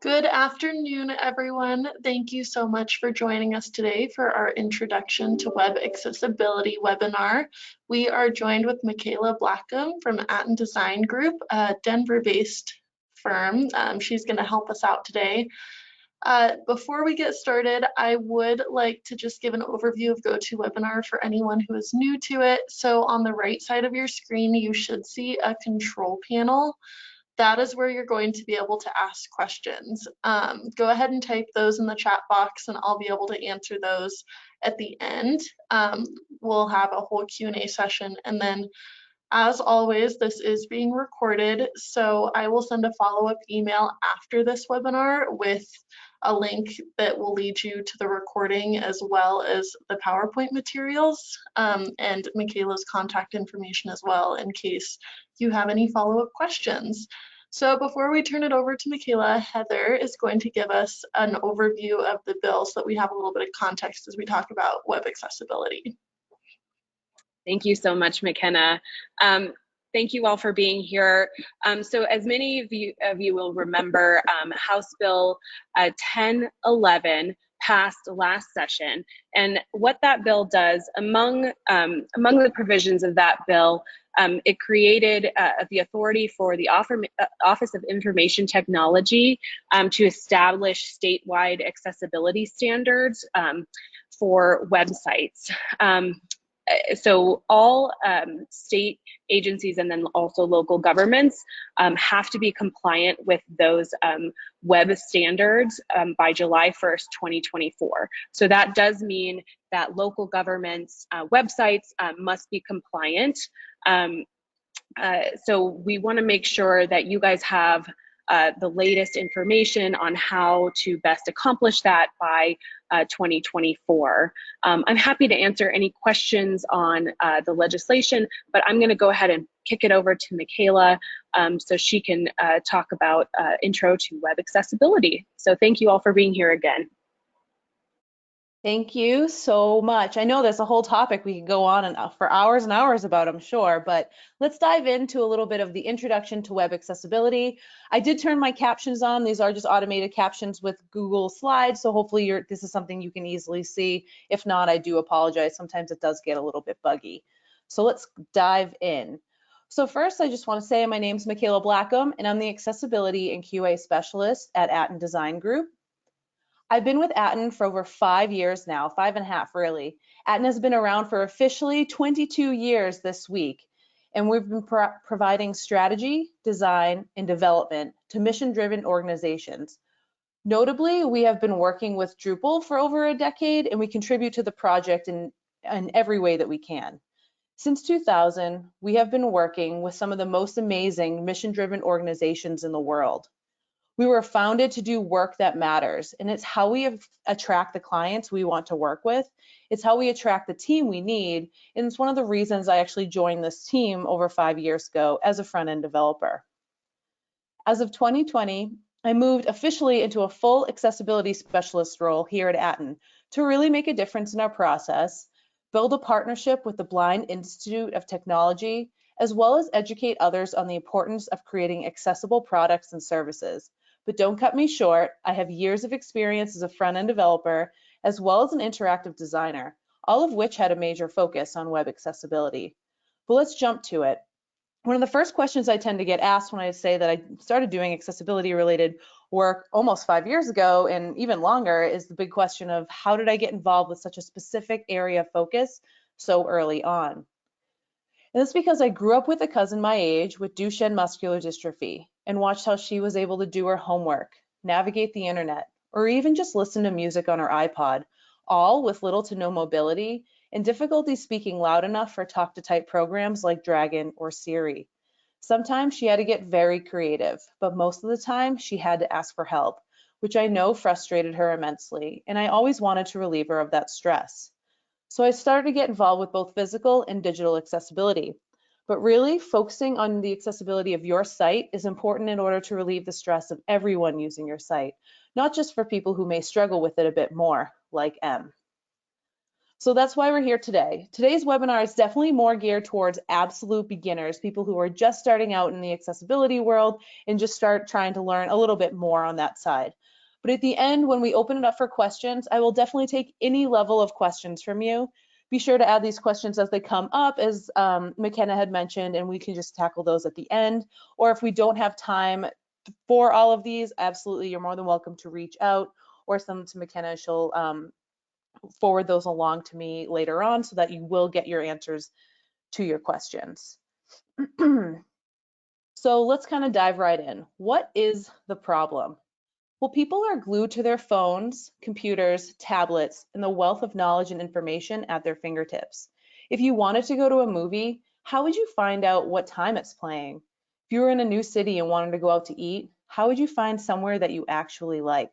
Good afternoon, everyone. Thank you so much for joining us today for our Introduction to Web Accessibility webinar. We are joined with Michaela Blackham from Aten Design Group, a Denver-based firm. She's going to help us out today. Before we get started, I would like to just give an overview of GoToWebinar for anyone who is new to it. So on the right side of your screen, you should see a control panel. That is where you're going to be able to ask questions. Go ahead and type those in the chat box and I'll be able to answer those at the end. We'll have a whole Q&A session, and then as always, this is being recorded, so I will send a follow-up email after this webinar with a link that will lead you to the recording as well as the PowerPoint materials and Michaela's contact information as well in case you have any follow-up questions. So before we turn it over to Michaela, Heather is going to give us an overview of the bill so that we have a little bit of context as we talk about web accessibility. Thank you so much, McKenna. Thank you all for being here. So as many of you will remember, House Bill 1011 passed last session, and what that bill does, among the provisions of that bill, it created the authority for the Office of Information Technology to establish statewide accessibility standards for websites. So all state agencies and then also local governments have to be compliant with those web standards by July 1st, 2024. So that does mean that local governments' websites must be compliant. So we want to make sure that you guys have the latest information on how to best accomplish that by 2024. I'm happy to answer any questions on the legislation, but I'm going to go ahead and kick it over to Michaela so she can talk about intro to web accessibility. So thank you all for being here again. Thank you so much. I know there's a whole topic we could go on and for hours and hours about, I'm sure, but let's dive into a little bit of the introduction to web accessibility. I did turn my captions on. These are just automated captions with Google Slides, so hopefully this is something you can easily see. If not, I do apologize. Sometimes it does get a little bit buggy. So let's dive in. So first, I just want to say my name's Michaela Blackham, and I'm the Accessibility and QA Specialist at Aten Design Group. I've been with Aten for over 5 years now, 5.5 really. Aten has been around for officially 22 years this week, and we've been providing strategy, design, and development to mission-driven organizations. Notably, we have been working with Drupal for over a decade, and we contribute to the project in every way that we can. Since 2000, we have been working with some of the most amazing mission-driven organizations in the world. We were founded to do work that matters, and it's how we attract the clients we want to work with. It's how we attract the team we need, and it's one of the reasons I actually joined this team over 5 years ago as a front-end developer. As of 2020, I moved officially into a full accessibility specialist role here at Aten to really make a difference in our process, build a partnership with the Blind Institute of Technology, as well as educate others on the importance of creating accessible products and services. But don't cut me short, I have years of experience as a front-end developer, as well as an interactive designer, all of which had a major focus on web accessibility. But let's jump to it. One of the first questions I tend to get asked when I say that I started doing accessibility-related work almost 5 years ago and even longer is the big question of how did I get involved with such a specific area of focus so early on? And that's because I grew up with a cousin my age with Duchenne muscular dystrophy and watched how she was able to do her homework, navigate the internet, or even just listen to music on her iPod, all with little to no mobility and difficulty speaking loud enough for talk-to-type programs like Dragon or Siri. Sometimes she had to get very creative, but most of the time she had to ask for help, which I know frustrated her immensely, and I always wanted to relieve her of that stress. So I started to get involved with both physical and digital accessibility. But really, focusing on the accessibility of your site is important in order to relieve the stress of everyone using your site, not just for people who may struggle with it a bit more, like M. So that's why we're here today. Today's webinar is definitely more geared towards absolute beginners, people who are just starting out in the accessibility world and just start trying to learn a little bit more on that side. But at the end, when we open it up for questions, I will definitely take any level of questions from you. Be sure to add these questions as they come up, as McKenna had mentioned, and we can just tackle those at the end. Or if we don't have time for all of these, absolutely, you're more than welcome to reach out or send them to McKenna. She'll forward those along to me later on so that you will get your answers to your questions. So let's kind of dive right in. What is the problem? Well, people are glued to their phones, computers, tablets, and the wealth of knowledge and information at their fingertips. If you wanted to go to a movie, how would you find out what time it's playing? If you were in a new city and wanted to go out to eat, how would you find somewhere that you actually like?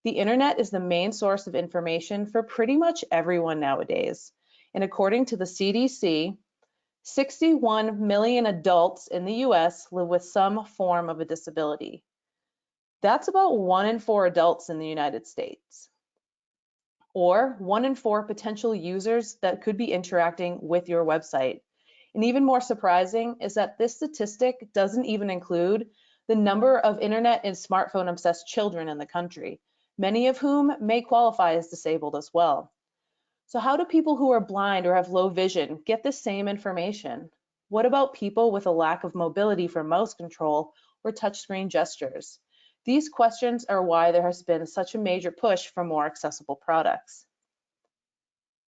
The internet is the main source of information for pretty much everyone nowadays. And according to the CDC, 61 million adults in the US live with some form of a disability. That's about 1 in 4 adults in the United States, or 1 in 4 potential users that could be interacting with your website. And even more surprising is that this statistic doesn't even include the number of internet and smartphone obsessed children in the country, many of whom may qualify as disabled as well. So how do people who are blind or have low vision get the same information? What about people with a lack of mobility for mouse control or touchscreen gestures? These questions are why there has been such a major push for more accessible products.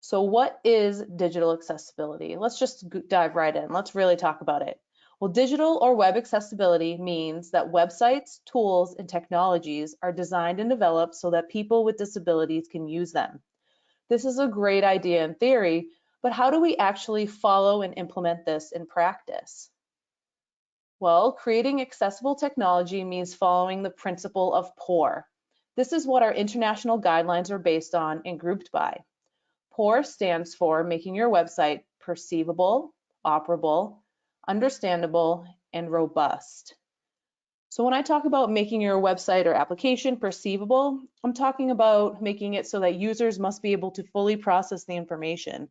So what is digital accessibility? Let's just dive right in. Let's really talk about it. Well, digital or web accessibility means that websites, tools, and technologies are designed and developed so that people with disabilities can use them. This is a great idea in theory, but how do we actually follow and implement this in practice? Well, creating accessible technology means following the principle of POUR. This is what our international guidelines are based on and grouped by. POUR stands for making your website perceivable, operable, understandable, and robust. So when I talk about making your website or application perceivable, I'm talking about making it so that users must be able to fully process the information.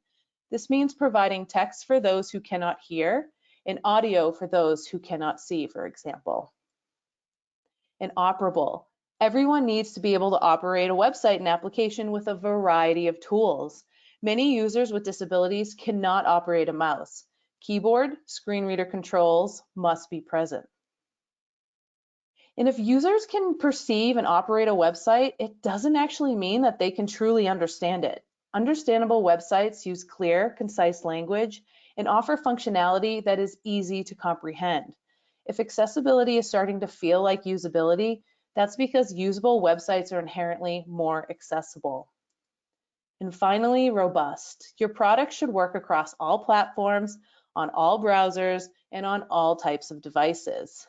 This means providing text for those who cannot hear and audio for those who cannot see, for example. And operable. Everyone needs to be able to operate a website and application with a variety of tools. Many users with disabilities cannot operate a mouse. Keyboard, screen reader controls must be present. And if users can perceive and operate a website, it doesn't actually mean that they can truly understand it. Understandable websites use clear, concise language and offer functionality that is easy to comprehend. If accessibility is starting to feel like usability, that's because usable websites are inherently more accessible. And finally, robust. Your product should work across all platforms, on all browsers, and on all types of devices.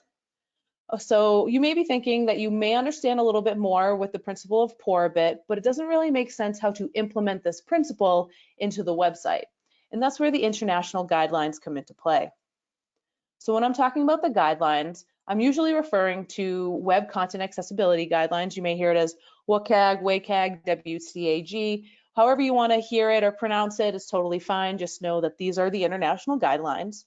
So you may be thinking that you may understand a little bit more with the principle of POUR a bit, but it doesn't really make sense how to implement this principle into the website. And that's where the international guidelines come into play. So when I'm talking about the guidelines, I'm usually referring to Web Content Accessibility Guidelines. You may hear it as WCAG, WCAG, WCAG. However you want to hear it or pronounce it is totally fine. Just know that these are the international guidelines.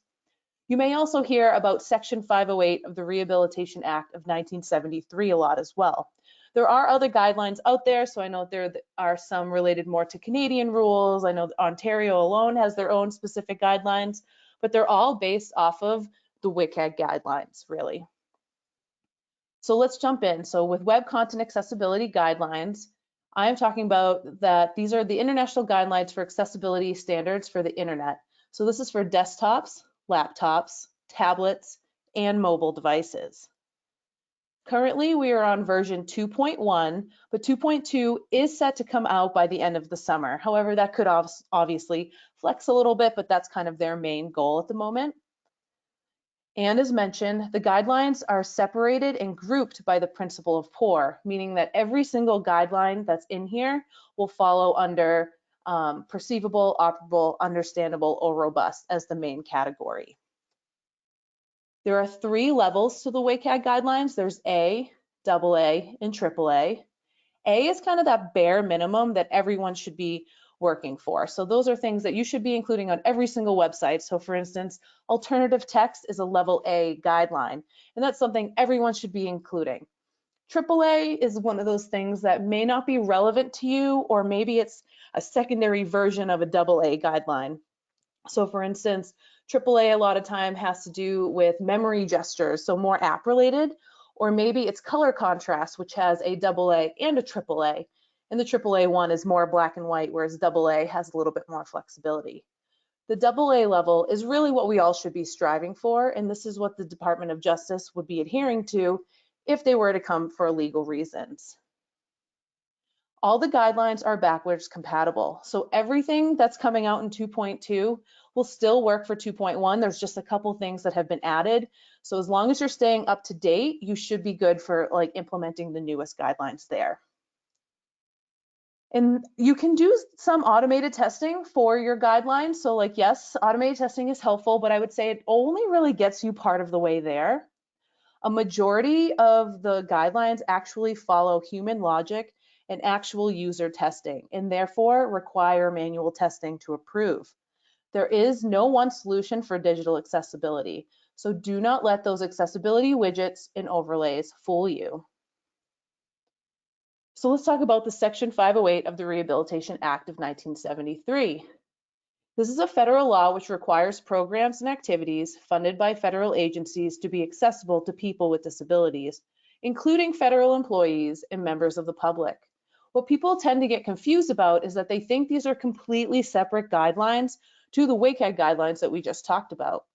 You may also hear about Section 508 of the Rehabilitation Act of 1973 a lot as well. There are other guidelines out there, so I know there are some related more to Canadian rules. I know that Ontario alone has their own specific guidelines, but they're all based off of the WCAG guidelines, really. So let's jump in. So with Web Content Accessibility Guidelines, I'm talking about that these are the international guidelines for accessibility standards for the internet. So this is for desktops, laptops, tablets, and mobile devices. Currently, we are on version 2.1, but 2.2 is set to come out by the end of the summer. However, that could obviously flex a little bit, but that's kind of their main goal at the moment. And as mentioned, the guidelines are separated and grouped by the principle of POUR, meaning that every single guideline that's in here will follow under perceivable, operable, understandable, or robust as the main category. There are 3 levels to the WCAG guidelines. There's A, AA, and AAA. A is kind of that bare minimum that everyone should be working for. So those are things that you should be including on every single website. So for instance, alternative text is a level A guideline, and that's something everyone should be including. AAA is one of those things that may not be relevant to you, or maybe it's a secondary version of a AA guideline. So for instance, AAA a lot of time has to do with memory gestures, so more app related, or maybe it's color contrast, which has a AA and a AAA. And the AAA one is more black and white, whereas AA has a little bit more flexibility. The AA level is really what we all should be striving for, and this is what the Department of Justice would be adhering to if they were to come for legal reasons. All the guidelines are backwards compatible. So everything that's coming out in 2.2 will still work for 2.1. There's just a couple things that have been added. So as long as you're staying up to date, you should be good for like implementing the newest guidelines there. And you can do some automated testing for your guidelines. So like, yes, automated testing is helpful, but I would say it only really gets you part of the way there. A majority of the guidelines actually follow human logic and actual user testing, and therefore require manual testing to approve. There is no one solution for digital accessibility, so do not let those accessibility widgets and overlays fool you. So let's talk about the Section 508 of the Rehabilitation Act of 1973. This is a federal law which requires programs and activities funded by federal agencies to be accessible to people with disabilities, including federal employees and members of the public. What people tend to get confused about is that they think these are completely separate guidelines to the WCAG guidelines that we just talked about.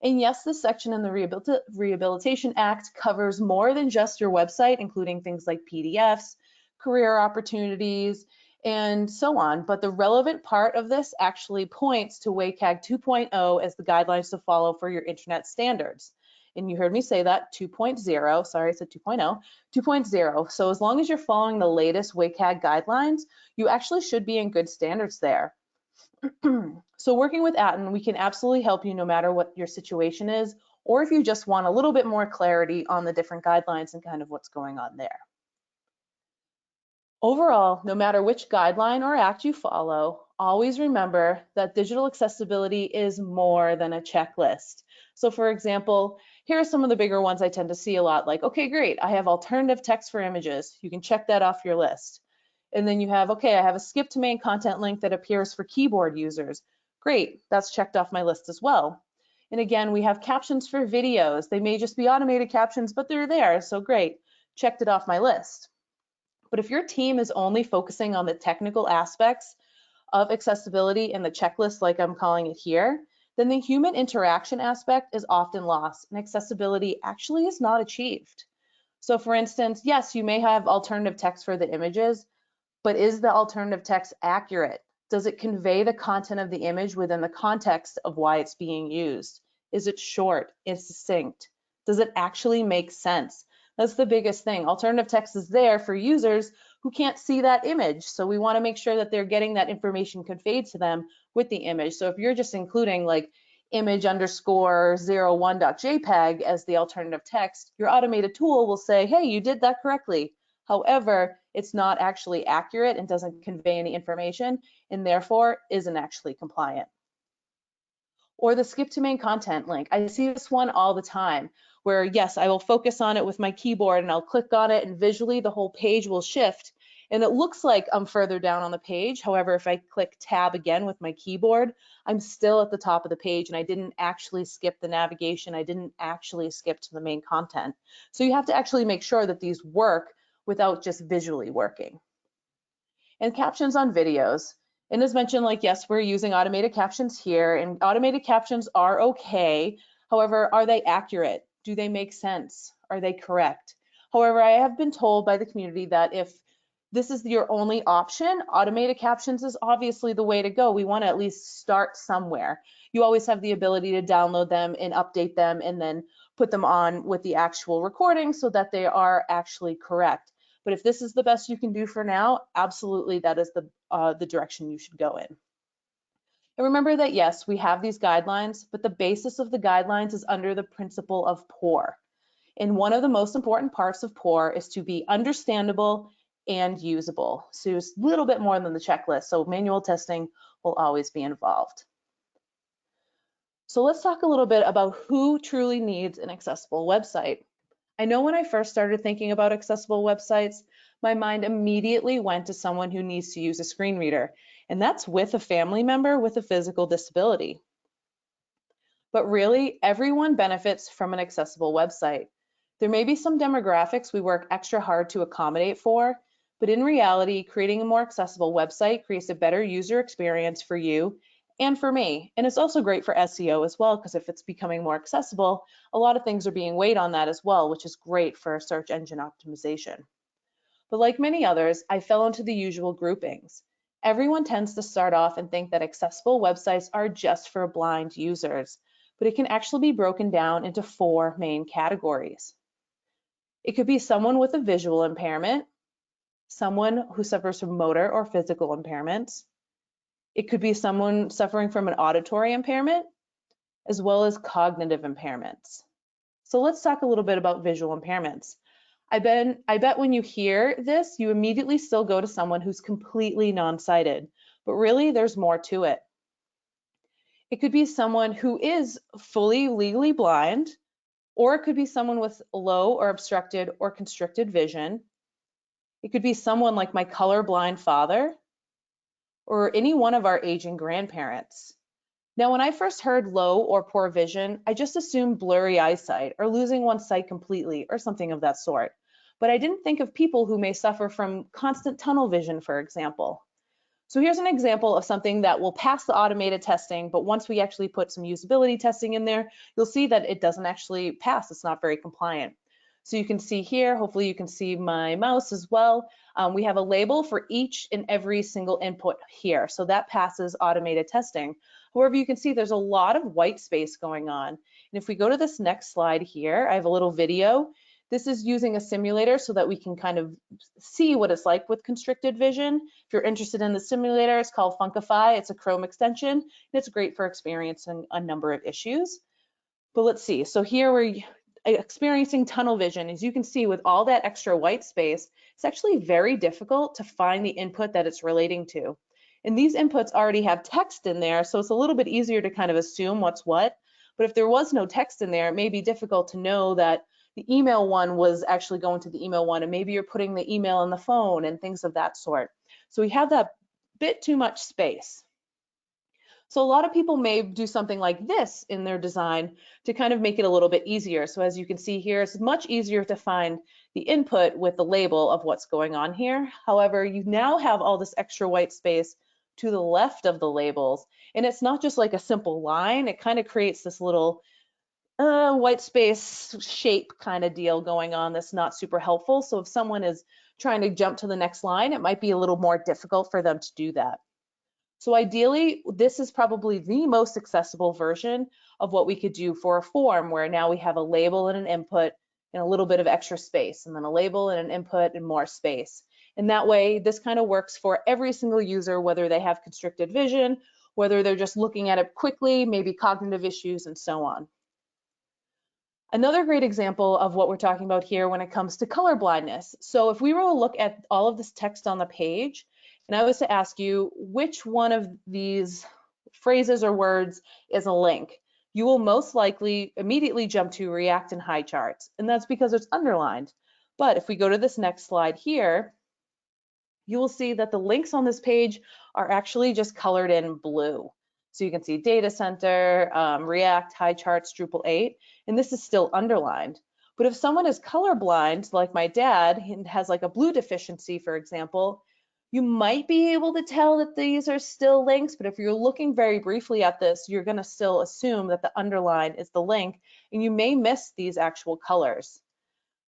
And yes, this section in the Rehabilitation Act covers more than just your website, including things like PDFs, career opportunities, and so on. But the relevant part of this actually points to WCAG 2.0 as the guidelines to follow for your internet standards. And you heard me say that 2.0, sorry, I said 2.0, 2.0. So as long as you're following the latest WCAG guidelines, you actually should be in good standards there. So working with Aten, we can absolutely help you no matter what your situation is, or if you just want a little bit more clarity on the different guidelines and kind of what's going on there. Overall, no matter which guideline or act you follow, always remember that digital accessibility is more than a checklist. So for example, here are some of the bigger ones I tend to see a lot, like, okay, great, I have alternative text for images. You can check that off your list. And then you have, okay, I have a skip to main content link that appears for keyboard users. Great, that's checked off my list as well. And again, we have captions for videos. They may just be automated captions, but they're there, so great, checked it off my list. But if your team is only focusing on the technical aspects of accessibility in the checklist, like I'm calling it here, then the human interaction aspect is often lost and accessibility actually is not achieved. So for instance, yes, you may have alternative text for the images, but is the alternative text accurate? Does it convey the content of the image within the context of why it's being used? Is it short? Is it succinct? Does it actually make sense? That's the biggest thing. Alternative text is there for users who can't see that image. So we want to make sure that they're getting that information conveyed to them with the image. So if you're just including like image_01.jpg as the alternative text, your automated tool will say, hey, you did that correctly. However, it's not actually accurate and doesn't convey any information and therefore isn't actually compliant. Or the skip to main content link. I see this one all the time where yes, I will focus on it with my keyboard and I'll click on it and visually the whole page will shift and it looks like I'm further down on the page. However, if I click tab again with my keyboard, I'm still at the top of the page and I didn't actually skip the navigation. I didn't actually skip to the main content. So you have to actually make sure that these work without just visually working. And captions on videos. And as mentioned, like, yes, we're using automated captions here and automated captions are okay. However, are they accurate? Do they make sense? Are they correct? However, I have been told by the community that if this is your only option, automated captions is obviously the way to go. We want to at least start somewhere. You always have the ability to download them and update them and then put them on with the actual recording so that they are actually correct. But if this is the best you can do for now, absolutely that is the direction you should go in. And remember that yes, we have these guidelines, but the basis of the guidelines is under the principle of POUR. And one of the most important parts of POUR is to be understandable, and usable. So it's a little bit more than the checklist. So manual testing will always be involved. So let's talk a little bit about who truly needs an accessible website. I know when I first started thinking about accessible websites, my mind immediately went to someone who needs to use a screen reader, and that's with a family member with a physical disability. But really, everyone benefits from an accessible website. There may be some demographics we work extra hard to accommodate for, but in reality, creating a more accessible website creates a better user experience for you and for me. And it's also great for SEO as well, because if it's becoming more accessible, a lot of things are being weighed on that as well, which is great for search engine optimization. But like many others, I fell into the usual groupings. Everyone tends to start off and think that accessible websites are just for blind users, but it can actually be broken down into 4 main categories. It could be someone with a visual impairment, someone who suffers from motor or physical impairments. It could be someone suffering from an auditory impairment, as well as cognitive impairments. So let's talk a little bit about visual impairments. I bet when you hear this, you immediately still go to someone who's completely non-sighted, but really there's more to it. It could be someone who is fully legally blind, or it could be someone with low or obstructed or constricted vision. It could be someone like my colorblind father, or any one of our aging grandparents. Now, when I first heard low or poor vision, I just assumed blurry eyesight or losing one's sight completely or something of that sort. But I didn't think of people who may suffer from constant tunnel vision, for example. So here's an example of something that will pass the automated testing, but once we actually put some usability testing in there, you'll see that it doesn't actually pass. It's not very compliant. So you can see here, hopefully you can see my mouse as well. We have a label for each and every single input here. So that passes automated testing. However, you can see there's a lot of white space going on. And if we go to this next slide here, I have a little video. This is using a simulator so that we can kind of see what it's like with constricted vision. If you're interested in the simulator, it's called Funkify. It's a Chrome extension, and it's great for experiencing a number of issues. But let's see. So here we're experiencing tunnel vision. As you can see, with all that extra white space, it's actually very difficult to find the input that it's relating to. And these inputs already have text in there, so it's a little bit easier to kind of assume what's what. But if there was no text in there, it may be difficult to know that the email one was actually going to the email one, and maybe you're putting the email in the phone and things of that sort. So we have that bit too much space. So a lot of people may do something like this in their design to kind of make it a little bit easier. So as you can see here, it's much easier to find the input with the label of what's going on here. However, you now have all this extra white space to the left of the labels. And it's not just like a simple line, it kind of creates this little white space shape kind of deal going on that's not super helpful. So if someone is trying to jump to the next line, it might be a little more difficult for them to do that. So ideally, this is probably the most accessible version of what we could do for a form, where now we have a label and an input and a little bit of extra space, and then a label and an input and more space. And that way, this kind of works for every single user, whether they have constricted vision, whether they're just looking at it quickly, maybe cognitive issues, and so on. Another great example of what we're talking about here when it comes to color blindness. So if we were to look at all of this text on the page, and I was to ask you which one of these phrases or words is a link, you will most likely immediately jump to React and high charts, and that's because it's underlined. But if we go to this next slide here, you will see that the links on this page are actually just colored in blue. So you can see data center, React, high charts, Drupal 8, and this is still underlined. But if someone is colorblind, like my dad, and has like a blue deficiency, for example, you might be able to tell that these are still links, but if you're looking very briefly at this, you're gonna still assume that the underline is the link, and you may miss these actual colors.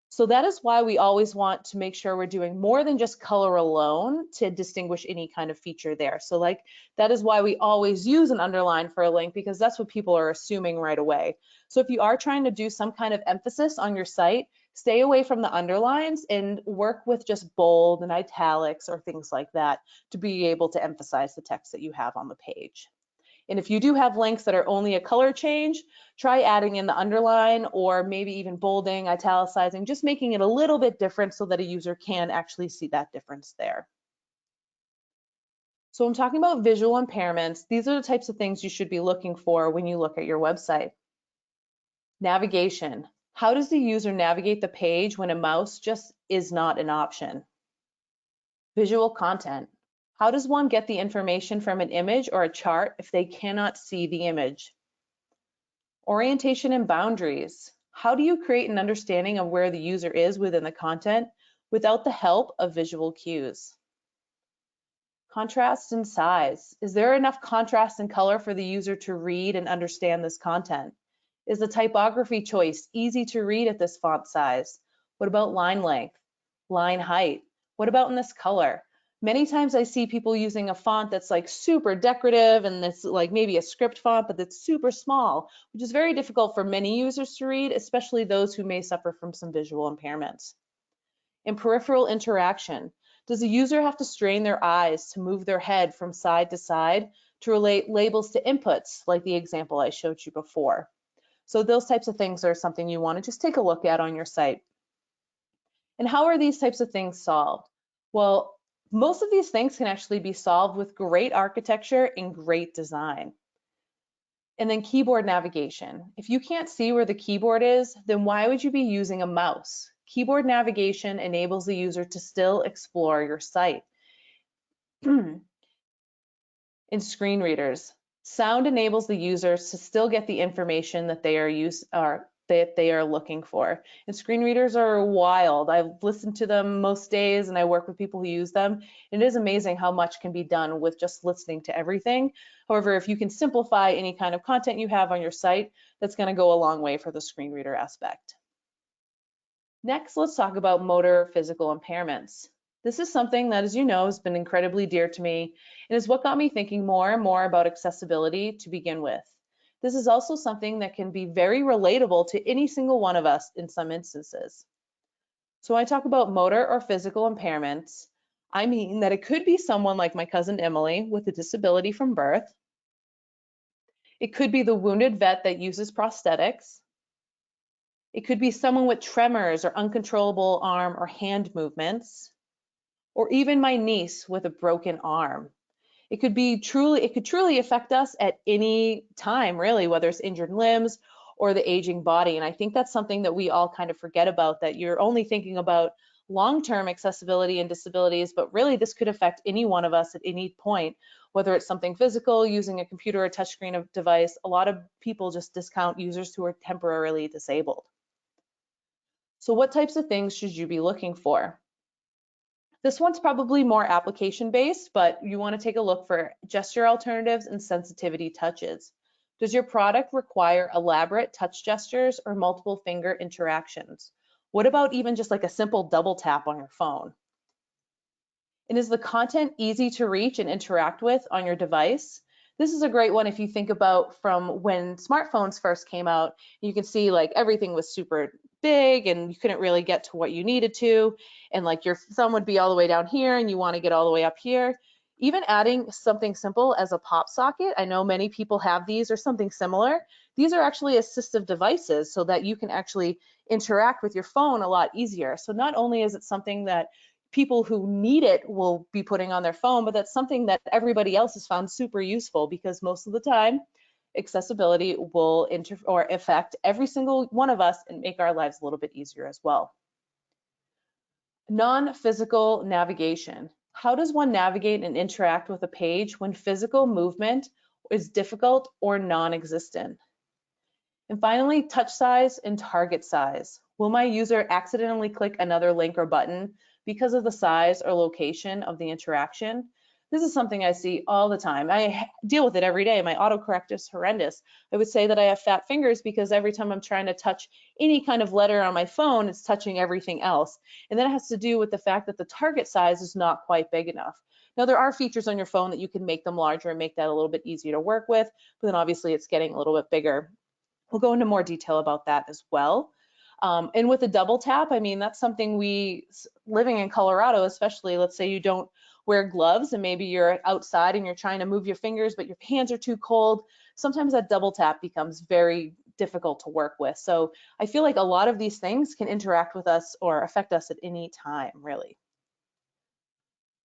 So that is why we always want to make sure we're doing more than just color alone to distinguish any kind of feature there. So like, that is why we always use an underline for a link, because that's what people are assuming right away. So if you are trying to do some kind of emphasis on your site, stay away from the underlines and work with just bold and italics or things like that to be able to emphasize the text that you have on the page. And if you do have links that are only a color change, try adding in the underline or maybe even bolding, italicizing, just making it a little bit different so that a user can actually see that difference there. So I'm talking about visual impairments. These are the types of things you should be looking for when you look at your website. Navigation. How does the user navigate the page when a mouse just is not an option? Visual content. How does one get the information from an image or a chart if they cannot see the image? Orientation and boundaries. How do you create an understanding of where the user is within the content without the help of visual cues? Contrast and size. Is there enough contrast and color for the user to read and understand this content? Is the typography choice easy to read at this font size? What about line length, line height? What about in this color? Many times I see people using a font that's like super decorative and it's like maybe a script font, but it's super small, which is very difficult for many users to read, especially those who may suffer from some visual impairments. In peripheral interaction, does the user have to strain their eyes to move their head from side to side to relate labels to inputs, like the example I showed you before? So those types of things are something you want to just take a look at on your site. And how are these types of things solved? Well, most of these things can actually be solved with great architecture and great design. And then keyboard navigation. If you can't see where the keyboard is, then why would you be using a mouse? Keyboard navigation enables the user to still explore your site. In screen readers, sound enables the users to still get the information that they are looking for. And screen readers are wild. I've listened to them most days and I work with people who use them. It is amazing how much can be done with just listening to everything. However, if you can simplify any kind of content you have on your site, that's going to go a long way for the screen reader aspect. Next, let's talk about motor physical impairments. This is something that, as you know, has been incredibly dear to me and is what got me thinking more and more about accessibility to begin with. This is also something that can be very relatable to any single one of us in some instances. So when I talk about motor or physical impairments, I mean that it could be someone like my cousin Emily with a disability from birth. It could be the wounded vet that uses prosthetics. It could be someone with tremors or uncontrollable arm or hand movements, or even my niece with a broken arm. It could truly affect us at any time, really, whether it's injured limbs or the aging body. And I think that's something that we all kind of forget about, that you're only thinking about long-term accessibility and disabilities, but really this could affect any one of us at any point, whether it's something physical, using a computer or touchscreen device. A lot of people just discount users who are temporarily disabled. So what types of things should you be looking for? This one's probably more application-based, but you want to take a look for gesture alternatives and sensitivity touches. Does your product require elaborate touch gestures or multiple finger interactions? What about even just like a simple double tap on your phone? And is the content easy to reach and interact with on your device? This is a great one if you think about from when smartphones first came out. You can see like everything was super big and you couldn't really get to what you needed to, and like your thumb would be all the way down here and you want to get all the way up here. Even adding something simple as a pop socket, I know many people have these or something similar. These are actually assistive devices so that you can actually interact with your phone a lot easier. So not only is it something that people who need it will be putting on their phone, but that's something that everybody else has found super useful, because most of the time accessibility will affect every single one of us and make our lives a little bit easier as well. Non-physical navigation. How does one navigate and interact with a page when physical movement is difficult or non-existent? And finally, touch size and target size. Will my user accidentally click another link or button because of the size or location of the interaction? This is something I see all the time. I deal with it every day. My autocorrect is horrendous. I would say that I have fat fingers because every time I'm trying to touch any kind of letter on my phone, it's touching everything else. And that has to do with the fact that the target size is not quite big enough. Now, there are features on your phone that you can make them larger and make that a little bit easier to work with, but then obviously it's getting a little bit bigger. We'll go into more detail about that as well. And with a double tap, I mean, that's something living in Colorado, especially, let's say you don't wear gloves and maybe you're outside and you're trying to move your fingers, but your hands are too cold, sometimes that double tap becomes very difficult to work with. So I feel like a lot of these things can interact with us or affect us at any time, really.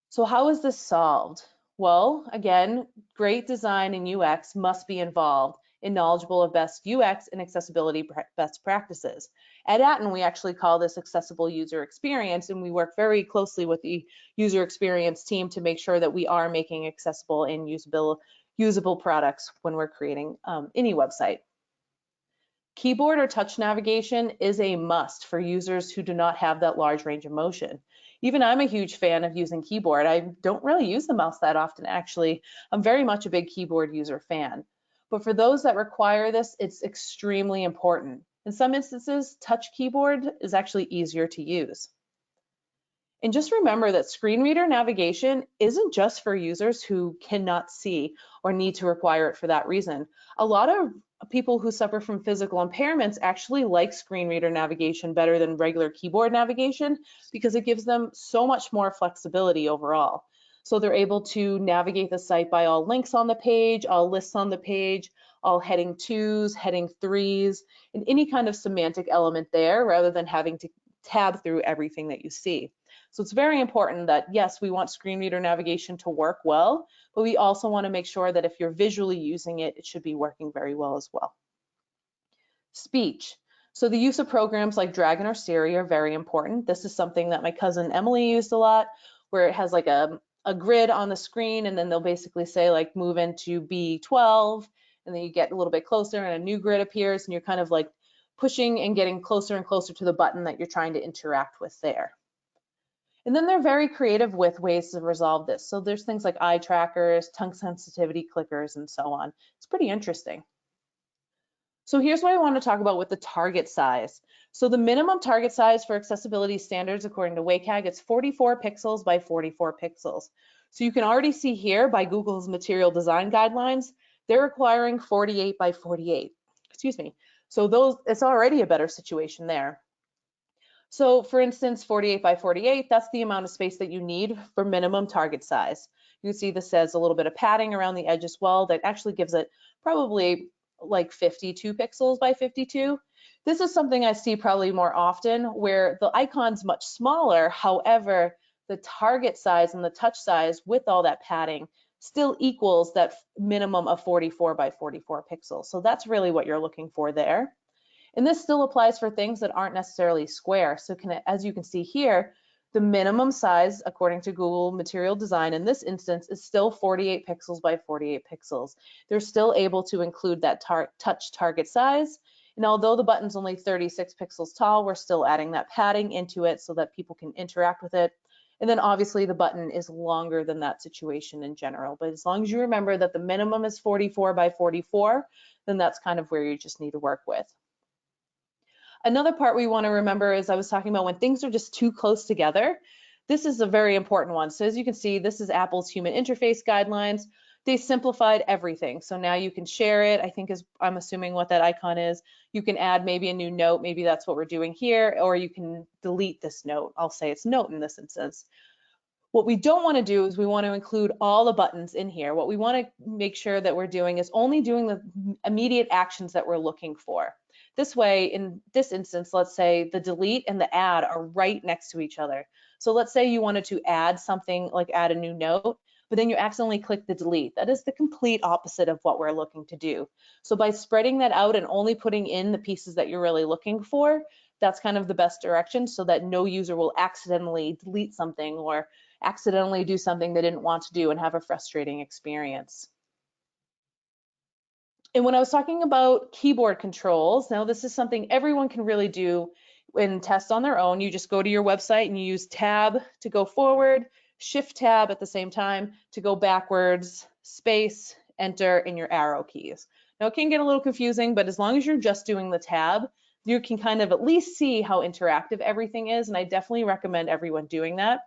So how is this solved? Well, again, great design and UX must be involved and knowledgeable of best UX and accessibility best practices. At Aten, we actually call this accessible user experience, and we work very closely with the user experience team to make sure that we are making accessible and usable products when we're creating any website. Keyboard or touch navigation is a must for users who do not have that large range of motion. Even I'm a huge fan of using keyboard. I don't really use the mouse that often, actually. I'm very much a big keyboard user fan. But for those that require this, it's extremely important. In some instances, touch keyboard is actually easier to use. And just remember that screen reader navigation isn't just for users who cannot see or need to require it for that reason. A lot of people who suffer from physical impairments actually like screen reader navigation better than regular keyboard navigation because it gives them so much more flexibility overall. So they're able to navigate the site by all links on the page, all lists on the page, all heading 2s, heading 3s, and any kind of semantic element there rather than having to tab through everything that you see. So it's very important that, yes, we want screen reader navigation to work well, but we also want to make sure that if you're visually using it, it should be working very well as well. Speech. So the use of programs like Dragon or Siri are very important. This is something that my cousin Emily used a lot, where it has like a grid on the screen, and then they'll basically say like move into B12, and then you get a little bit closer and a new grid appears, and you're kind of like pushing and getting closer and closer to the button that you're trying to interact with there. And then they're very creative with ways to resolve this. So there's things like eye trackers, tongue sensitivity clickers, and so on. It's pretty interesting. So here's what I want to talk about with the target size. So the minimum target size for accessibility standards, according to WCAG, it's 44 pixels by 44 pixels. So you can already see here by Google's material design guidelines, they're requiring 48 by 48. Excuse me. So it's already a better situation there. So for instance, 48 by 48, that's the amount of space that you need for minimum target size. You can see this says a little bit of padding around the edge as well that actually gives it probably like 52 pixels by 52. This is something I see probably more often where the icon's much smaller. However, the target size and the touch size with all that padding still equals that minimum of 44 by 44 pixels. So that's really what you're looking for there. And this still applies for things that aren't necessarily square. So as you can see here, the minimum size, according to Google Material Design in this instance, is still 48 pixels by 48 pixels. They're still able to include that touch target size. And although the button's only 36 pixels tall, we're still adding that padding into it so that people can interact with it. And then obviously the button is longer than that situation in general. But as long as you remember that the minimum is 44 by 44, then that's kind of where you just need to work with. Another part we want to remember is I was talking about when things are just too close together. This is a very important one. So as you can see, this is Apple's human interface guidelines. They simplified everything. So now you can share it, I think I'm assuming what that icon is. You can add maybe a new note, maybe that's what we're doing here, or you can delete this note. I'll say it's note in this instance. What we don't want to do is we want to include all the buttons in here. What we want to make sure that we're doing is only doing the immediate actions that we're looking for. This way, in this instance, let's say the delete and the add are right next to each other. So let's say you wanted to add something like add a new note, but then you accidentally click the delete. That is the complete opposite of what we're looking to do. So by spreading that out and only putting in the pieces that you're really looking for, that's kind of the best direction so that no user will accidentally delete something or accidentally do something they didn't want to do and have a frustrating experience. And when I was talking about keyboard controls, now this is something everyone can really do and test on their own. You just go to your website and you use tab to go forward, shift tab at the same time to go backwards, space, enter, and your arrow keys. Now it can get a little confusing, but as long as you're just doing the tab, you can kind of at least see how interactive everything is, and I definitely recommend everyone doing that.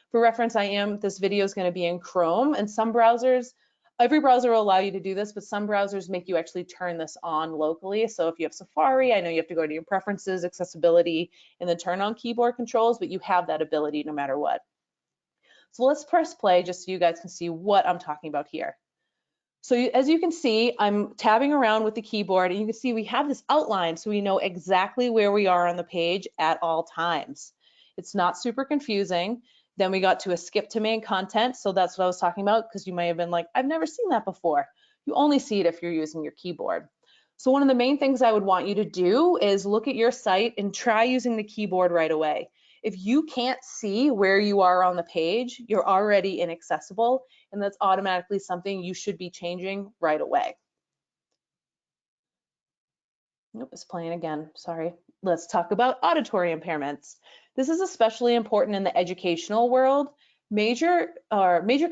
For reference, this video is going to be in Chrome, and some browsers, every browser will allow you to do this, but some browsers make you actually turn this on locally. So if you have Safari, I know you have to go to your preferences, accessibility, and then turn on keyboard controls, but you have that ability no matter what. So let's press play just so you guys can see what I'm talking about here. So as you can see, I'm tabbing around with the keyboard, and you can see we have this outline so we know exactly where we are on the page at all times. It's not super confusing. Then we got to a skip to main content. So that's what I was talking about, because you may have been like, I've never seen that before. You only see it if you're using your keyboard. So one of the main things I would want you to do is look at your site and try using the keyboard right away. If you can't see where you are on the page, you're already inaccessible, and that's automatically something you should be changing right away. Nope, it's playing again, sorry. Let's talk about auditory impairments. This is especially important in the educational world. Major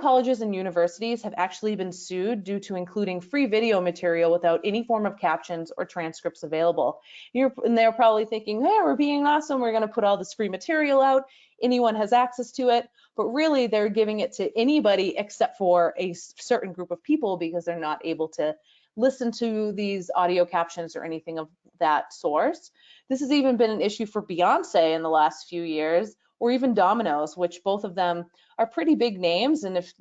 colleges and universities have actually been sued due to including free video material without any form of captions or transcripts available. And they're probably thinking, hey, we're being awesome, we're gonna put all this free material out, anyone has access to it, but really they're giving it to anybody except for a certain group of people because they're not able to listen to these audio captions or anything of that source. This has even been an issue for Beyonce in the last few years, or even Domino's, which both of them are pretty big names. And if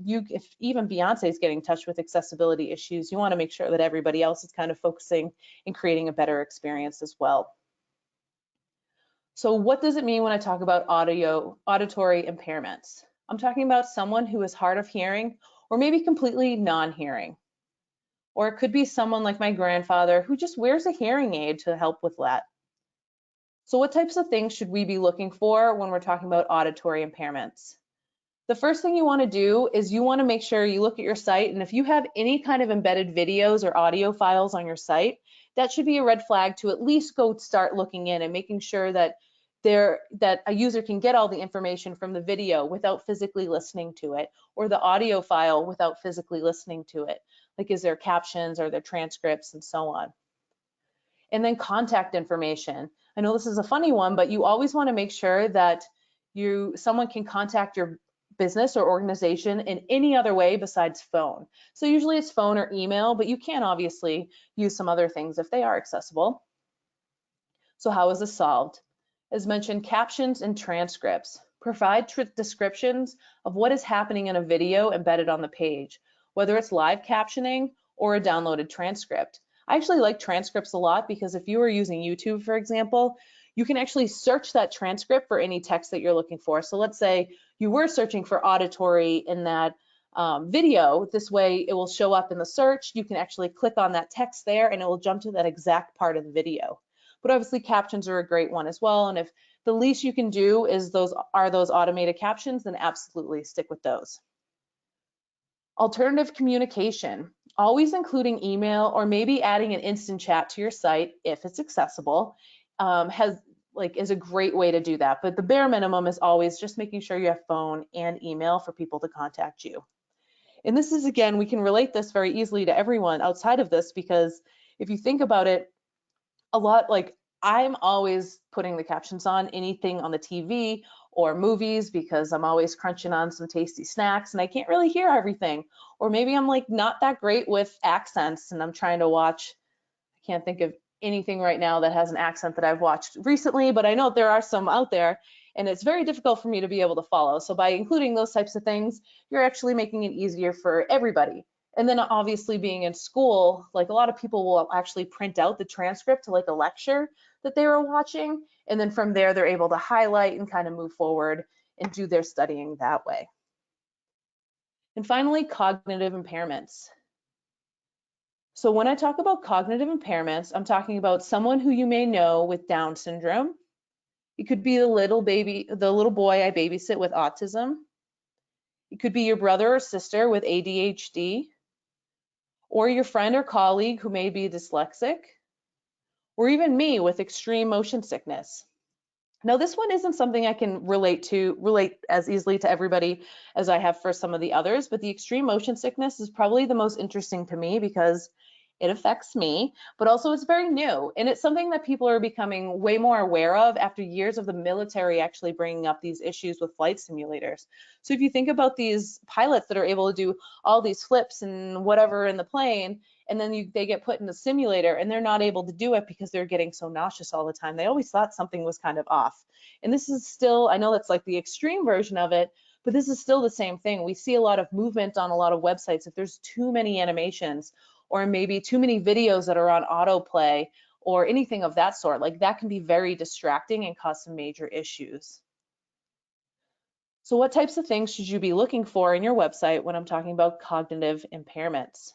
even Beyonce is getting touched with accessibility issues, you want to make sure that everybody else is kind of focusing and creating a better experience as well. So what does it mean when I talk about auditory impairments? I'm talking about someone who is hard of hearing or maybe completely non-hearing. Or it could be someone like my grandfather who just wears a hearing aid to help with that. So what types of things should we be looking for when we're talking about auditory impairments? The first thing you want to do is you want to make sure you look at your site, and if you have any kind of embedded videos or audio files on your site, that should be a red flag to at least go start looking in and making sure that a user can get all the information from the video without physically listening to it, or the audio file without physically listening to it. Like, is there captions, or there transcripts, and so on. And then contact information. I know this is a funny one, but you always want to make sure that someone can contact your business or organization in any other way besides phone. So usually it's phone or email, but you can obviously use some other things if they are accessible. So how is this solved? As mentioned, captions and transcripts. Provide descriptions of what is happening in a video embedded on the page, whether it's live captioning or a downloaded transcript. I actually like transcripts a lot because if you were using YouTube, for example, you can actually search that transcript for any text that you're looking for. So let's say you were searching for auditory in that video. This way it will show up in the search. You can actually click on that text there and it will jump to that exact part of the video. But obviously captions are a great one as well. And if the least you can do is those automated captions, then absolutely stick with those. Alternative communication, always including email or maybe adding an instant chat to your site if it's accessible, is a great way to do that. But the bare minimum is always just making sure you have phone and email for people to contact you. And this is, again, we can relate this very easily to everyone outside of this, because if you think about it, a lot, like, I'm always putting the captions on anything on the TV or movies because I'm always crunching on some tasty snacks and I can't really hear everything. Or maybe I'm like not that great with accents and I'm trying to watch, I can't think of anything right now that has an accent that I've watched recently, but I know there are some out there and it's very difficult for me to be able to follow. So by including those types of things, you're actually making it easier for everybody. And then obviously being in school, like a lot of people will actually print out the transcript to like a lecture that they were watching. And then from there, they're able to highlight and kind of move forward and do their studying that way. And finally, cognitive impairments. So when I talk about cognitive impairments, I'm talking about someone who you may know with Down syndrome. It could be the little boy I babysit with autism. It could be your brother or sister with ADHD, or your friend or colleague who may be dyslexic, or even me with extreme motion sickness. Now, this one isn't something I can relate as easily to everybody as I have for some of the others, but the extreme motion sickness is probably the most interesting to me because it affects me, but also it's very new. And it's something that people are becoming way more aware of after years of the military actually bringing up these issues with flight simulators. So if you think about these pilots that are able to do all these flips and whatever in the plane, and then they get put in the simulator and they're not able to do it because they're getting so nauseous all the time. They always thought something was kind of off. And this is still, I know that's like the extreme version of it, But this is still the same thing. We see a lot of movement on a lot of websites. If there's too many animations or maybe too many videos that are on autoplay or anything of that sort, like that can be very distracting and cause some major issues. So what types of things should you be looking for in your website when I'm talking about cognitive impairments?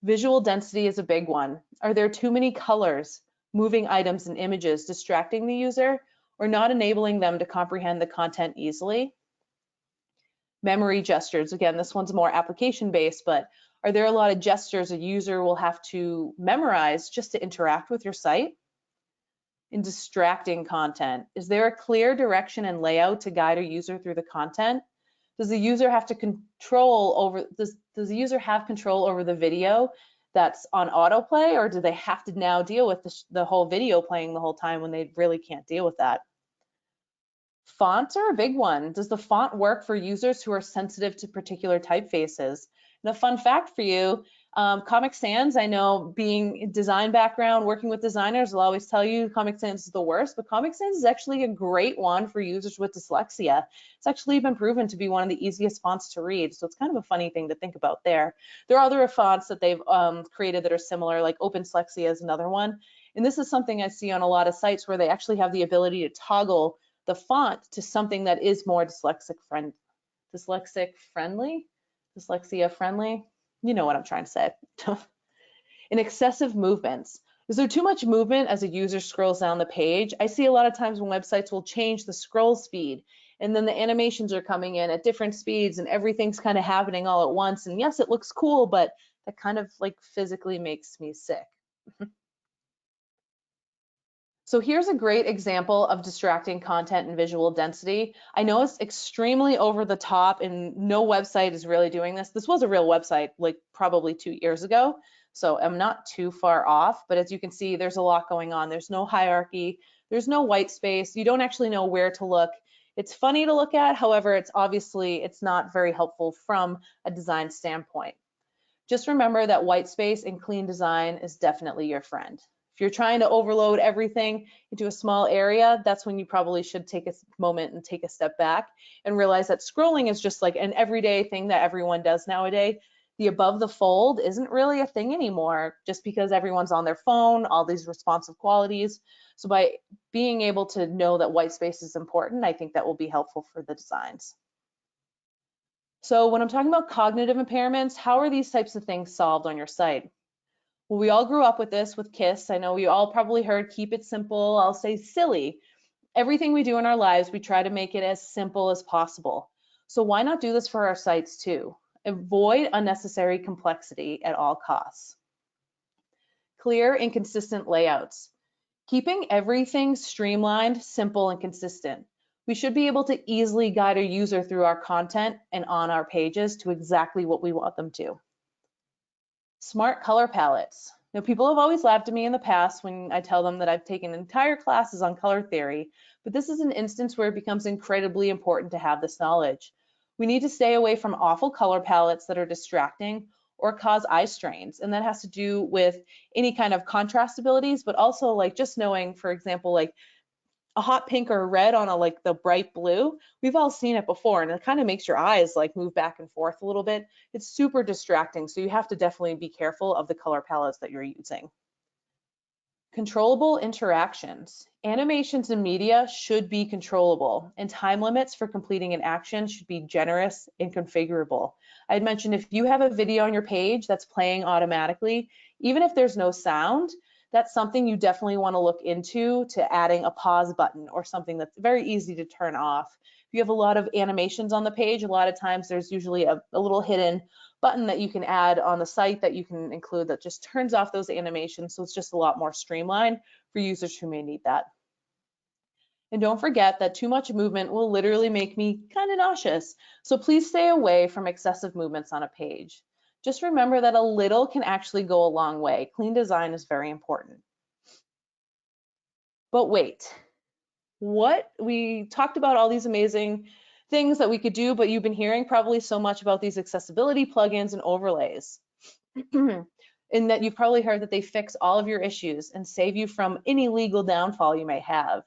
Visual density is a big one. Are there too many colors, moving items and images distracting the user or not enabling them to comprehend the content easily? Memory gestures, again, this one's more application-based, but are there a lot of gestures a user will have to memorize just to interact with your site? In distracting content, is there a clear direction and layout to guide a user through the content? Does the user have to control over, does the user have control over the video that's on autoplay, or do they have to now deal with the whole video playing the whole time when they really can't deal with that? Fonts are a big one. Does the font work for users who are sensitive to particular typefaces? And a fun fact for you, Comic Sans, I know being a design background, working with designers, will always tell you Comic Sans is the worst, but Comic Sans is actually a great one for users with dyslexia. It's actually been proven to be one of the easiest fonts to read, so it's kind of a funny thing to think about there. There are other fonts that they've created that are similar, like OpenSlexia is another one. And this is something I see on a lot of sites where they actually have the ability to toggle the font to something that is more dyslexia friendly. You know what I'm trying to say. In excessive movements. Is there too much movement as a user scrolls down the page? I see a lot of times when websites will change the scroll speed and then the animations are coming in at different speeds and everything's kind of happening all at once. And yes, it looks cool, but that kind of like physically makes me sick. So here's a great example of distracting content and visual density. I know it's extremely over the top and no website is really doing this. This was a real website like probably 2 years ago, so I'm not too far off, but as you can see, there's a lot going on. There's no hierarchy, there's no white space, you don't actually know where to look. It's funny to look at, however, it's not very helpful from a design standpoint. Just remember that white space and clean design is definitely your friend. If you're trying to overload everything into a small area, that's when you probably should take a moment and take a step back and realize that scrolling is just like an everyday thing that everyone does nowadays. The above the fold isn't really a thing anymore just because everyone's on their phone, all these responsive qualities. So by being able to know that white space is important, I think that will be helpful for the designs. So when I'm talking about cognitive impairments, how are these types of things solved on your site? Well, we all grew up with this with KISS. I know we all probably heard keep it simple. I'll say silly. Everything we do in our lives, we try to make it as simple as possible. So why not do this for our sites too? Avoid unnecessary complexity at all costs. Clear and consistent layouts. Keeping everything streamlined, simple, and consistent. We should be able to easily guide a user through our content and on our pages to exactly what we want them to. Smart color palettes. Now, people have always laughed at me in the past when I tell them that I've taken entire classes on color theory, but this is an instance where it becomes incredibly important to have this knowledge. We need to stay away from awful color palettes that are distracting or cause eye strains, and that has to do with any kind of contrast abilities, but also like just knowing, for example, like a hot pink or a red on like the bright blue. We've all seen it before and it kind of makes your eyes like move back and forth a little bit. It's super distracting, so you have to definitely be careful of the color palettes that you're using. Controllable interactions. Animations in media should be controllable, and time limits for completing an action should be generous and configurable. I had mentioned if you have a video on your page that's playing automatically, even if there's no sound, that's something you definitely want to look into to adding a pause button or something that's very easy to turn off. If you have a lot of animations on the page, a lot of times there's usually a little hidden button that you can add on the site that you can include that just turns off those animations, so it's just a lot more streamlined for users who may need that. And don't forget that too much movement will literally make me kind of nauseous, so please stay away from excessive movements on a page. Just remember that a little can actually go a long way. Clean design is very important. But wait, we talked about all these amazing things that we could do, but you've been hearing probably so much about these accessibility plugins and overlays. In that you've probably heard that they fix all of your issues and save you from any legal downfall you may have.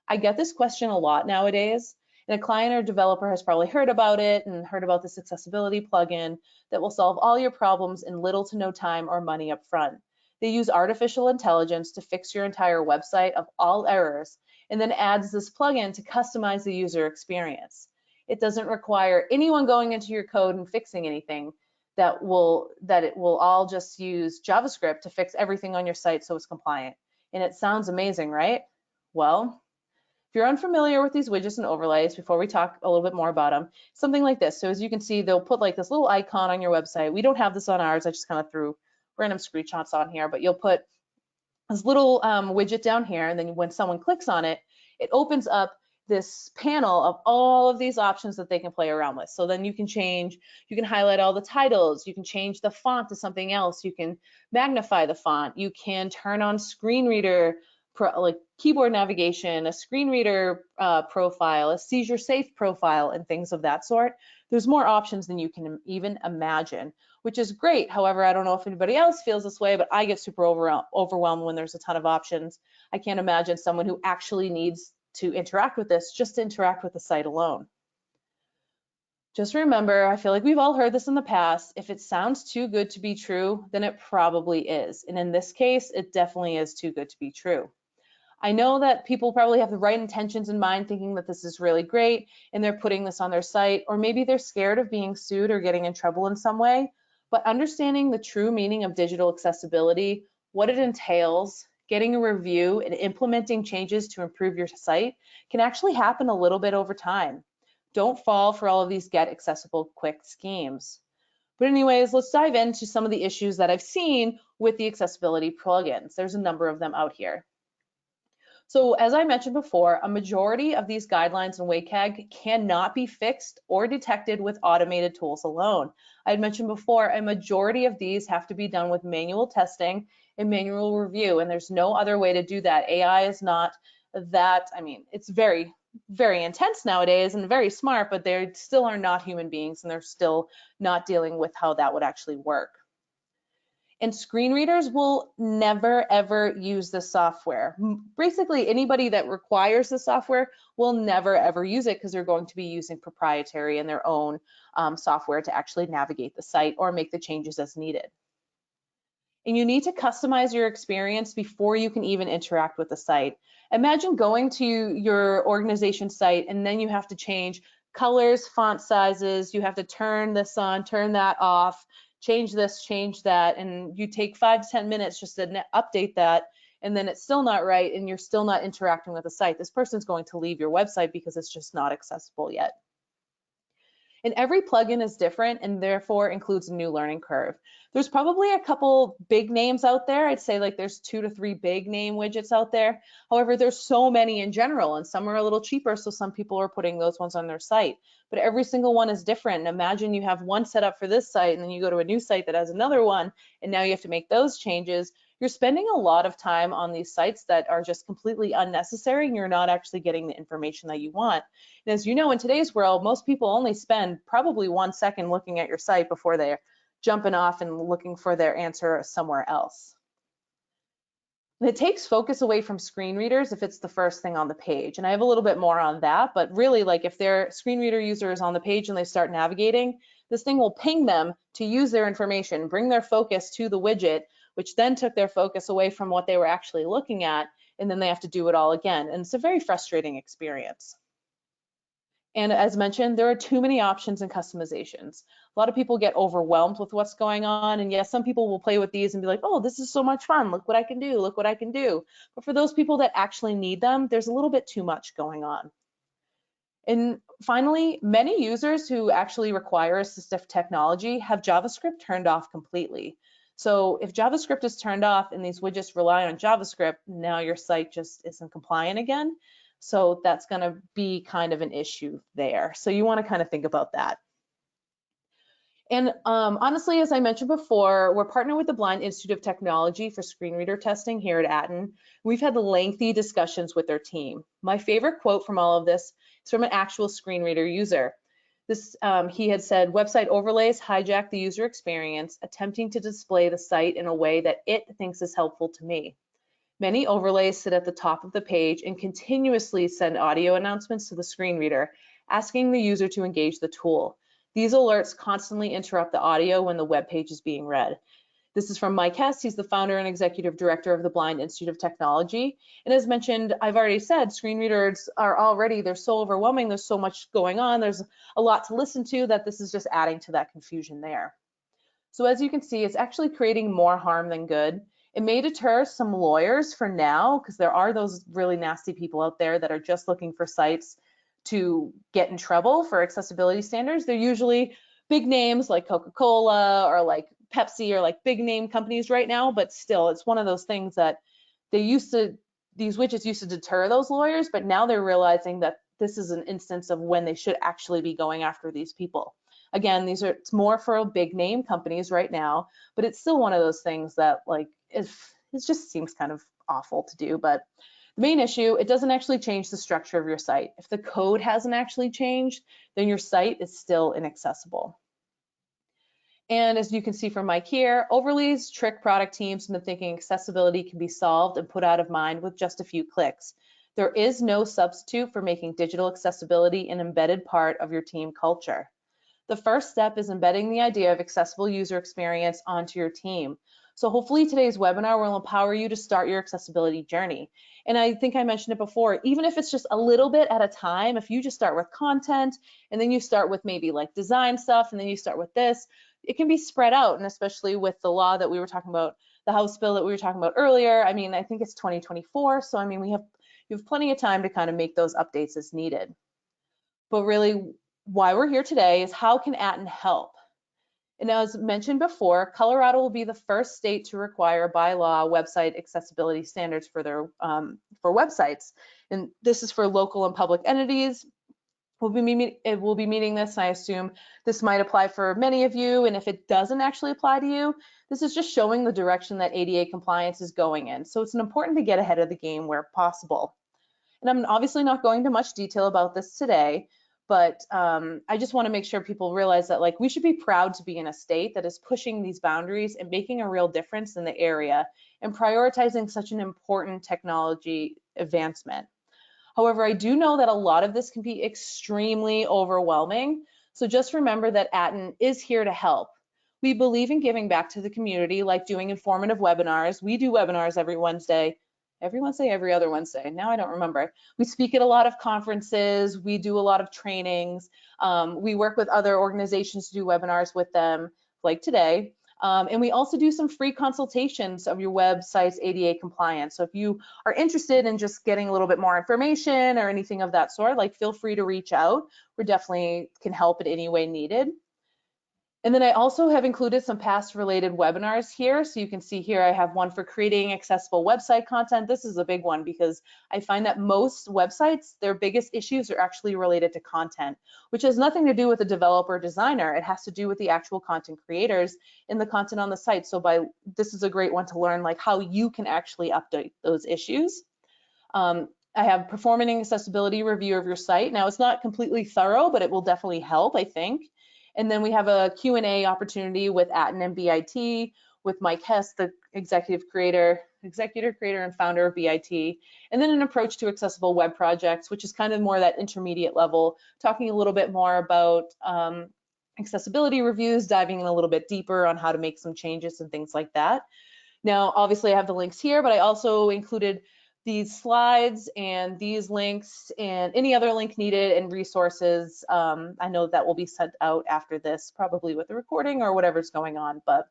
I get this question a lot nowadays, And a client or developer has probably heard about it and heard about this accessibility plugin that will solve all your problems in little to no time or money up front. They use artificial intelligence to fix your entire website of all errors, and then adds this plugin to customize the user experience. It doesn't require anyone going into your code and fixing anything. It will all just use JavaScript to fix everything on your site so it's compliant. And it sounds amazing, right? Well, if you're unfamiliar with these widgets and overlays, before we talk a little bit more about them, something like this. So as you can see, they'll put like this little icon on your website. We don't have this on ours. I just kind of threw random screenshots on here, but you'll put this little widget down here, and then when someone clicks on it, it opens up this panel of all of these options that they can play around with. So then you can highlight all the titles, you can change the font to something else, you can magnify the font, you can turn on screen reader, like keyboard navigation, a screen reader profile, a seizure safe profile, and things of that sort. There's more options than you can even imagine, which is great. However, I don't know if anybody else feels this way, but I get super overwhelmed when there's a ton of options. I can't imagine someone who actually needs to interact with this just to interact with the site alone. Just remember, I feel like we've all heard this in the past, if it sounds too good to be true, then it probably is. And in this case, it definitely is too good to be true. I know that people probably have the right intentions in mind, thinking that this is really great and they're putting this on their site, or maybe they're scared of being sued or getting in trouble in some way. But understanding the true meaning of digital accessibility, what it entails, getting a review and implementing changes to improve your site can actually happen a little bit over time. Don't fall for all of these get accessible quick schemes. But anyways, let's dive into some of the issues that I've seen with the accessibility plugins. There's a number of them out here. So as I mentioned before, a majority of these guidelines in WCAG cannot be fixed or detected with automated tools alone. I had mentioned before, a majority of these have to be done with manual testing and manual review, and there's no other way to do that. AI is not that, I mean, it's very, very intense nowadays and very smart, but they still are not human beings, and they're still not dealing with how that would actually work. And screen readers will never, ever use this software. Basically, anybody that requires the software will never, ever use it because they're going to be using proprietary and their own software to actually navigate the site or make the changes as needed. And you need to customize your experience before you can even interact with the site. Imagine going to your organization site and then you have to change colors, font sizes, you have to turn this on, turn that off, change this, change that, and you take 5 to 10 minutes just to update that, and then it's still not right and you're still not interacting with the site. This person's going to leave your website because it's just not accessible yet. And every plugin is different and therefore includes a new learning curve. There's probably a couple big names out there. I'd say like there's 2 to 3 big name widgets out there. However, there's so many in general, and some are a little cheaper, so some people are putting those ones on their site. But every single one is different. And imagine you have one set up for this site and then you go to a new site that has another one, and now you have to make those changes. You're spending a lot of time on these sites that are just completely unnecessary, and you're not actually getting the information that you want. And as you know, in today's world, most people only spend probably 1 second looking at your site before they're jumping off and looking for their answer somewhere else. And it takes focus away from screen readers if it's the first thing on the page. And I have a little bit more on that, but really, like if their screen reader user is on the page and they start navigating, this thing will ping them to use their information, bring their focus to the widget, which then took their focus away from what they were actually looking at, and then they have to do it all again. And it's a very frustrating experience. And as mentioned, there are too many options and customizations. A lot of people get overwhelmed with what's going on. And yes, some people will play with these and be like, oh, this is so much fun. Look what I can do. Look what I can do. But for those people that actually need them, there's a little bit too much going on. And finally, many users who actually require assistive technology have JavaScript turned off completely. So if JavaScript is turned off and these widgets rely on JavaScript, now your site just isn't compliant again. So that's going to be kind of an issue there. So you want to kind of think about that. And honestly, as I mentioned before, we're partnered with the Blind Institute of Technology for screen reader testing here at Aten. We've had lengthy discussions with their team. My favorite quote from all of this is from an actual screen reader user. He had said, website overlays hijack the user experience, attempting to display the site in a way that it thinks is helpful to me. Many overlays sit at the top of the page and continuously send audio announcements to the screen reader, asking the user to engage the tool. These alerts constantly interrupt the audio when the web page is being read. This is from Mike Hess. He's the founder and executive director of the Blind Institute of Technology. And as mentioned, I've already said, screen readers are already, they're so overwhelming. There's so much going on. There's a lot to listen to that this is just adding to that confusion there. So as you can see, it's actually creating more harm than good. It may deter some lawyers for now, because there are those really nasty people out there that are just looking for sites to get in trouble for accessibility standards. They're usually big names like Coca-Cola or like Pepsi or like big name companies right now, but still it's one of those things that these widgets used to deter those lawyers, but now they're realizing that this is an instance of when they should actually be going after these people. Again, it's more for big name companies right now, but it's still one of those things that like it just seems kind of awful to do. But the main issue, it doesn't actually change the structure of your site. If the code hasn't actually changed, then your site is still inaccessible. And as you can see from Mike here, overlays trick product teams into thinking accessibility can be solved and put out of mind with just a few clicks. There is no substitute for making digital accessibility an embedded part of your team culture. The first step is embedding the idea of accessible user experience onto your team. So hopefully today's webinar will empower you to start your accessibility journey. And I think I mentioned it before, even if it's just a little bit at a time, if you just start with content and then you start with maybe like design stuff and then you start with this, it can be spread out. And especially with the law that we were talking about, the House bill that we were talking about earlier, I mean, I think it's 2024. So I mean, you have plenty of time to kind of make those updates as needed. But really, why we're here today is how can Aten help? And as mentioned before, Colorado will be the first state to require by law website accessibility standards for their for websites. And this is for local and public entities. It will be meeting this, and I assume this might apply for many of you. And if it doesn't actually apply to you, this is just showing the direction that ADA compliance is going in. So it's important to get ahead of the game where possible. And I'm obviously not going into much detail about this today, but I just want to make sure people realize that like we should be proud to be in a state that is pushing these boundaries and making a real difference in the area and prioritizing such an important technology advancement. However, I do know that a lot of this can be extremely overwhelming. So just remember that Aten is here to help. We believe in giving back to the community, like doing informative webinars. We do webinars every Wednesday, every other Wednesday. Now I don't remember. We speak at a lot of conferences. We do a lot of trainings. We work with other organizations to do webinars with them, like today. And we also do some free consultations of your website's ADA compliance. So if you are interested in just getting a little bit more information or anything of that sort, like feel free to reach out. We definitely can help in any way needed. And then I also have included some past related webinars here. So you can see here I have one for creating accessible website content. This is a big one because I find that most websites, their biggest issues are actually related to content, which has nothing to do with the developer or designer. It has to do with the actual content creators and the content on the site. So this is a great one to learn like how you can actually update those issues. I have performing an accessibility review of your site. Now it's not completely thorough, but it will definitely help, I think. And then we have a Q&A opportunity with Aten and BIT, with Mike Hess, the executive creator and founder of BIT, and then an approach to accessible web projects, which is kind of more that intermediate level, talking a little bit more about accessibility reviews, diving in a little bit deeper on how to make some changes and things like that. Now, obviously I have the links here, but I also included these slides and these links and any other link needed and resources. I know that will be sent out after this, probably with the recording or whatever's going on. But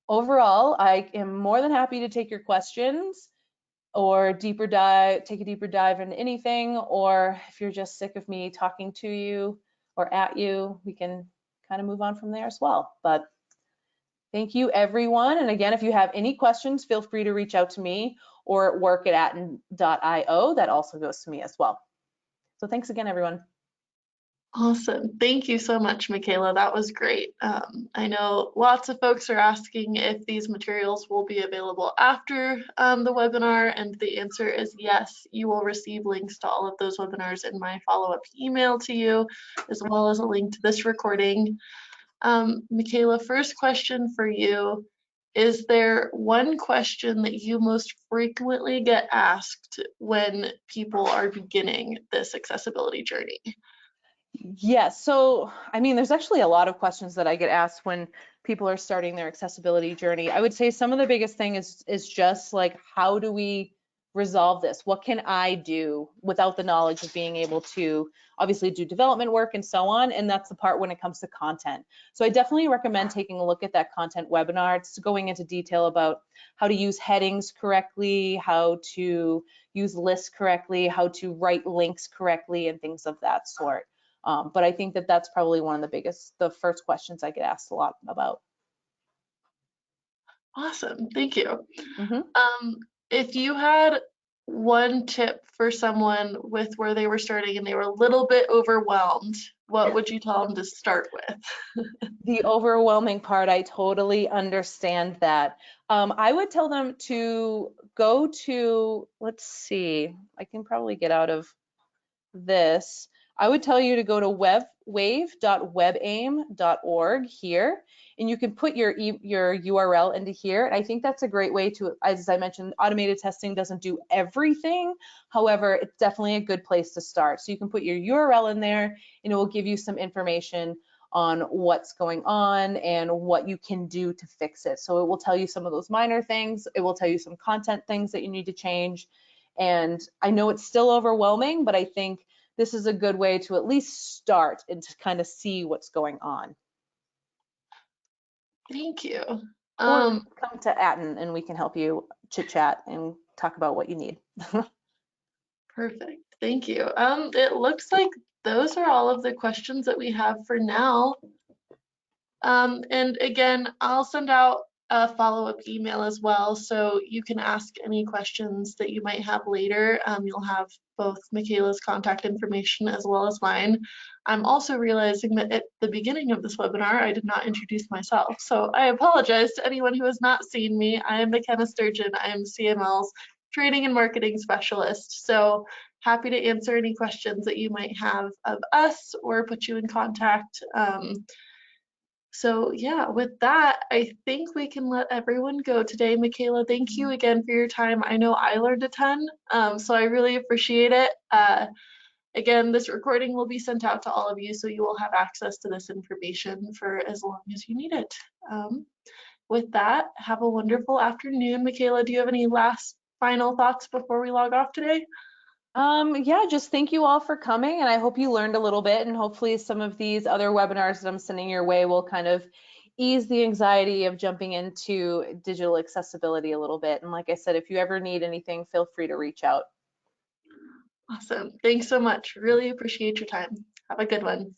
overall, I am more than happy to take your questions or take a deeper dive into anything, or if you're just sick of me talking to you or at you, we can kind of move on from there as well. But thank you, everyone. And again, if you have any questions, feel free to reach out to me or work@aten.io. That also goes to me as well. So thanks again, everyone. Awesome. Thank you so much, Michaela. That was great. I know lots of folks are asking if these materials will be available after the webinar, and the answer is yes. You will receive links to all of those webinars in my follow-up email to you, as well as a link to this recording. Michaela, first question for you. is there one question that you most frequently get asked when people are beginning this accessibility journey? Yes, so I mean, there's actually a lot of questions that I get asked when people are starting their accessibility journey. I would say some of the biggest thing is just like, how do we resolve this? What can I do without the knowledge of being able to obviously do development work and so on? And that's the part when it comes to content. So I definitely recommend taking a look at that content webinar. It's going into detail about how to use headings correctly, how to use lists correctly, how to write links correctly, and things of that sort. But I think that that's probably one of the first questions I get asked a lot about. Awesome, thank you. Mm-hmm. If you had one tip for someone with where they were starting and they were a little bit overwhelmed, what would you tell them to start with? The overwhelming part, I totally understand that. I would tell them to go to, let's see, I can probably get out of this. I would tell you to go to wave.webaim.org here, and you can put your URL into here. And I think that's a great way to, as I mentioned, automated testing doesn't do everything. However, it's definitely a good place to start. So you can put your URL in there, and it will give you some information on what's going on and what you can do to fix it. So it will tell you some of those minor things. It will tell you some content things that you need to change. And I know it's still overwhelming, but I think this is a good way to at least start and to kind of see what's going on. Thank you. Or come to Aten and we can help you chit chat and talk about what you need. Perfect, thank you. It looks like those are all of the questions that we have for now. And again, I'll send out a follow-up email as well, so you can ask any questions that you might have later. You'll have both Michaela's contact information as well as mine. I'm also realizing that at the beginning of this webinar, I did not introduce myself, so I apologize to anyone who has not seen me. I am McKenna Sturgeon. I am CML's Training and Marketing Specialist, so happy to answer any questions that you might have of us or put you in contact. So yeah, with that, I think we can let everyone go today. Michaela, thank you again for your time. I know I learned a ton, so I really appreciate it. Again, this recording will be sent out to all of you, so you will have access to this information for as long as you need it. With that, have a wonderful afternoon. Michaela, do you have any last final thoughts before we log off today? Yeah, just thank you all for coming, and I hope you learned a little bit, and hopefully some of these other webinars that I'm sending your way will kind of ease the anxiety of jumping into digital accessibility a little bit. And like I said, if you ever need anything, feel free to reach out. Awesome. Thanks so much. Really appreciate your time. Have a good one.